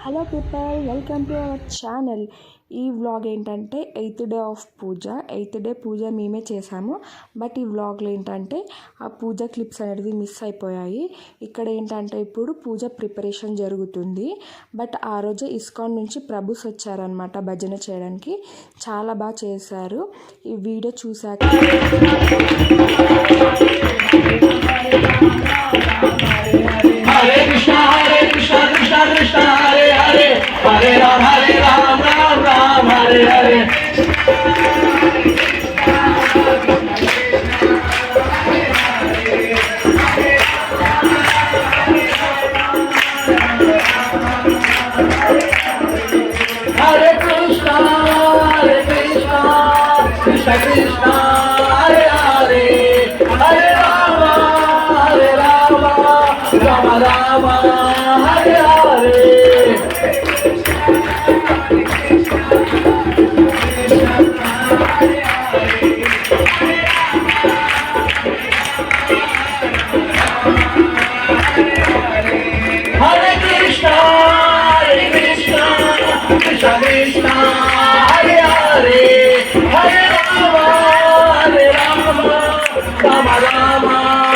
Hello people, welcome to our channel. ఈ vlog ఏంటంటే 8th day of puja. 8th day puja మేమే చేసాము. బట్ ఈ వ్లాగ్లో ఏంటంటే ఆ పూజ క్లిప్స్ అనేది మిస్ అయిపోయాయి. ఇక్కడ ఏంటంటే ఇప్పుడు పూజ ప్రిపరేషన్ జరుగుతుంది. బట్ ఆ రోజు ఇస్కాన్ నుంచి ప్రభుస్ వచ్చారనమాట భజన చేయడానికి. చాలా బాగా చేశారు. ఈ వీడియో చూసాక Hare Ram Ram Ram Hare Hare. Hare Krishna Krishna Krishna Hare Hare, Hare Rama Rama Rama Hare Hare. Hare Krishna Krishna Krishna Hare Hare, Hare Rama Rama Rama